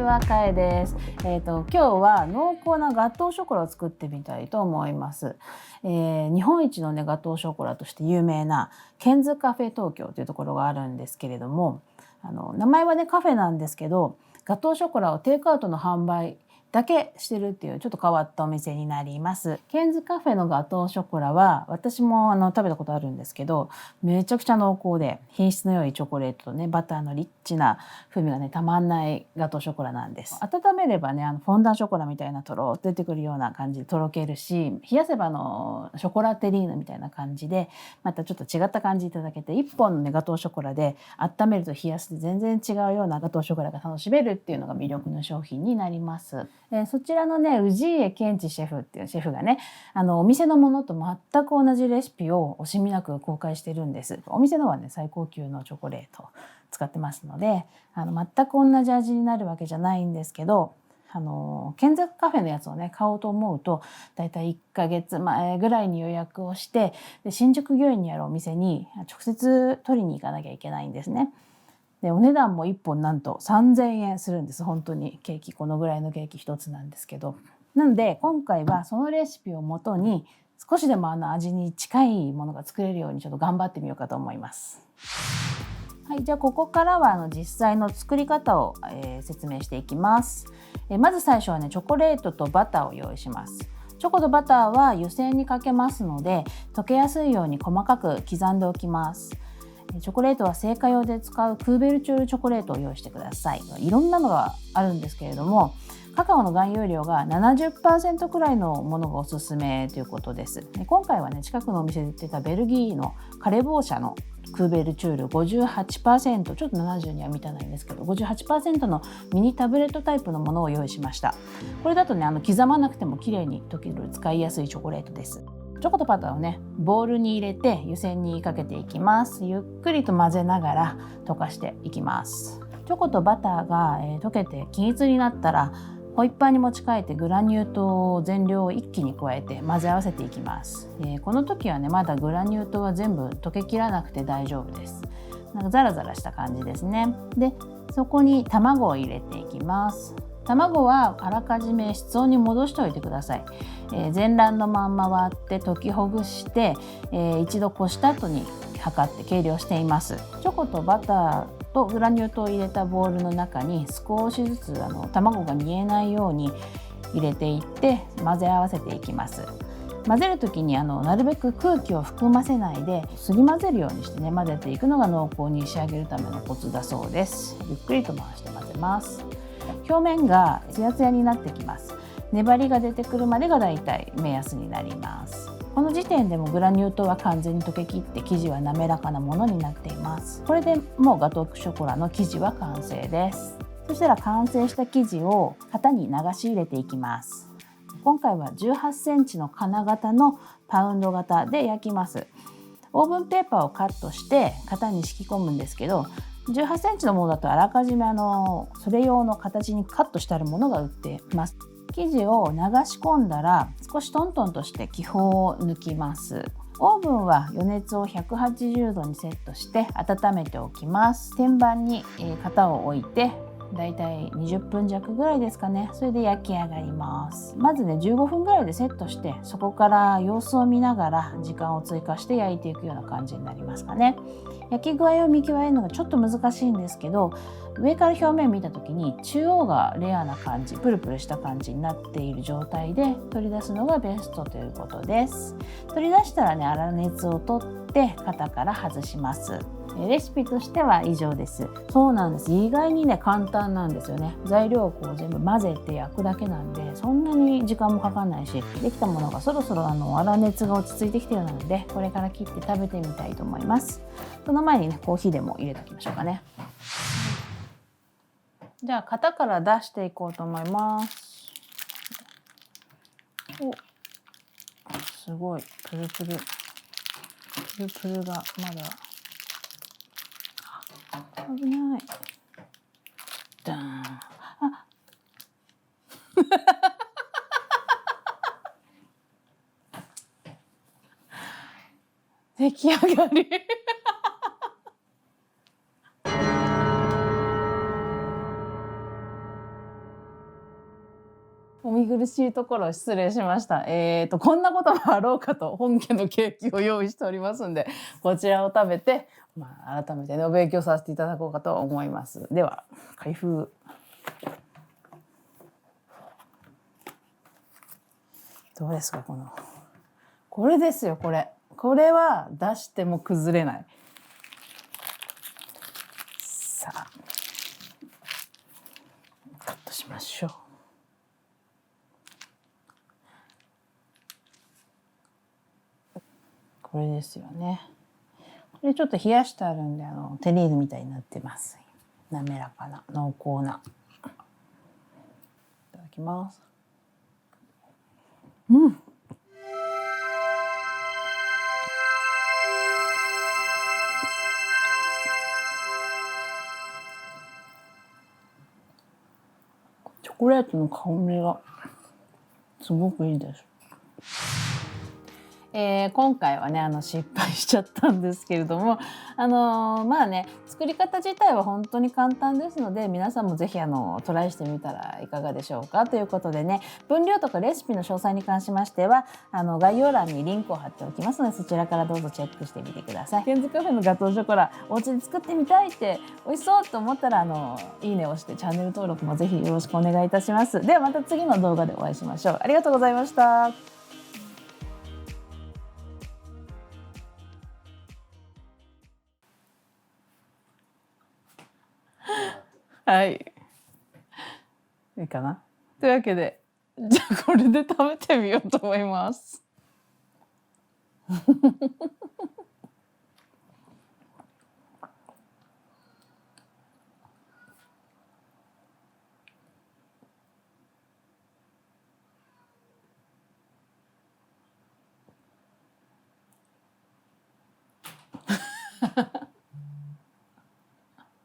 は、かえです。今日は濃厚なガトーショコラを作ってみたいと思います。日本一のね、ガトーショコラとして有名なケンズカフェ東京というところがあるんですけれども、名前はね、カフェなんですけど、ガトーショコラをテイクアウトの販売だけしてるっていうちょっと変わったお店になります。ケンズカフェのガトーショコラは私も食べたことあるんですけど、めちゃくちゃ濃厚で品質の良いチョコレートとね、バターのリッチな風味がねたまんないガトーショコラなんです。温めればねフォンダンショコラみたいなとろっと出てくるような感じでとろけるし、冷やせばショコラテリーヌみたいな感じでまたちょっと違った感じいただけて、1本のねガトーショコラで温めると冷やすと全然違うようなガトーショコラが楽しめるっていうのが魅力の商品になります。そちらのね氏家健治シェフっていうシェフがねお店のものと全く同じレシピを惜しみなく公開してるんです。お店のはね最高級のチョコレートを使ってますので全く同じ味になるわけじゃないんですけど、ケンズカフェのやつをね買おうと思うとだいたい1ヶ月前ぐらいに予約をしてで新宿御苑にあるお店に直接取りに行かなきゃいけないんですね。でお値段も1本なんと3000円するんです。本当にケーキこのぐらいのケーキ1つなんですけど、なので今回はそのレシピをもとに少しでも味に近いものが作れるようにちょっと頑張ってみようかと思います。はい、じゃあここからは実際の作り方を、説明していきます。まず最初はねチョコレートとバターを用意します。チョコとバターは湯煎にかけますので溶けやすいように細かく刻んでおきます。チョコレートは製菓用で使うクーベルチュールチョコレートを用意してください。いろんなのがあるんですけれどもカカオの含有量が 70% くらいのものがおすすめということです。今回はね近くのお店で売ってたベルギーのカレボー社のクーベルチュール 58%、 ちょっと70には満たないんですけど 58% のミニタブレットタイプのものを用意しました。これだとね刻まなくても綺麗に溶ける使いやすいチョコレートです。チョコとバターをねボウルに入れて湯煎にかけていきます。ゆっくりと混ぜながら溶かしていきます。チョコとバターが、溶けて均一になったらホイッパーに持ち替えてグラニュー糖全量を一気に加えて混ぜ合わせていきます。この時はねまだグラニュー糖は全部溶けきらなくて大丈夫です。なんかザラザラした感じですね。でそこに卵を入れていきます。卵はあらかじめ室温に戻しておいてください。全卵のまんま割って溶きほぐして、一度こした後に測って計量しています。チョコとバターとグラニュー糖を入れたボウルの中に少しずつ卵が見えないように入れていって混ぜ合わせていきます。混ぜる時になるべく空気を含ませないですり混ぜるようにしてね混ぜていくのが濃厚に仕上げるためのコツだそうです。ゆっくりと回して混ぜます。表面がツヤツヤになってきます。粘りが出てくるまでがだいたい目安になります。この時点でもグラニュー糖は完全に溶けきって生地は滑らかなものになっています。これでもうガトーショコラの生地は完成です。そしたら完成した生地を型に流し入れていきます。今回は18センチの金型のパウンド型で焼きます。オーブンペーパーをカットして型に敷き込むんですけど、18センチのものだとあらかじめそれ用の形にカットしてあるものが売っています。生地を流し込んだら少しトントンとして気泡を抜きます。オーブンは余熱を180度にセットして温めておきます。天板に型を置いてだいたい20分弱ぐらいですかね。それで焼き上がります。まずね15分ぐらいでセットしてそこから様子を見ながら時間を追加して焼いていくような感じになりますかね。焼き具合を見極めるのがちょっと難しいんですけど、上から表面見た時に中央がレアな感じ、プルプルした感じになっている状態で取り出すのがベストということです。取り出したらね粗熱を取って型から外します。レシピとしては以上です。そうなんです。意外にね簡単なんですよね。材料を全部混ぜて焼くだけなんでそんなに時間もかかんないし、できたものがそろそろ粗熱が落ち着いてきてるのでこれから切って食べてみたいと思います。その前にねコーヒーでも入れておきましょうかね。じゃあ型から出していこうと思います。お、すごいプルプルプルプルがまだ危ない。ダーン。あ出来上がり見苦しいところ失礼しました。こんなこともあろうかと本家のケーキを用意しておりますんで、こちらを食べて、改めてねお勉強させていただこうかと思います。では開封。どうですかこれですよこれは出しても崩れない。さあカットしましょう。これですよね。これちょっと冷やしてあるんでテリーヌみたいになってます。滑らかな濃厚な。いただきます。うん。チョコレートの香りがすごくいいです。今回はね失敗しちゃったんですけれども作り方自体は本当に簡単ですので皆さんもぜひトライしてみたらいかがでしょうかということでね、分量とかレシピの詳細に関しましては概要欄にリンクを貼っておきますのでそちらからどうぞチェックしてみてください。ケンズカフェのガトーショコラお家で作ってみたいって美味しそうと思ったらいいねを押してチャンネル登録もぜひよろしくお願いいたします。ではまた次の動画でお会いしましょう。ありがとうございました。はい。いいかな。というわけで、じゃあこれで食べてみようと思います。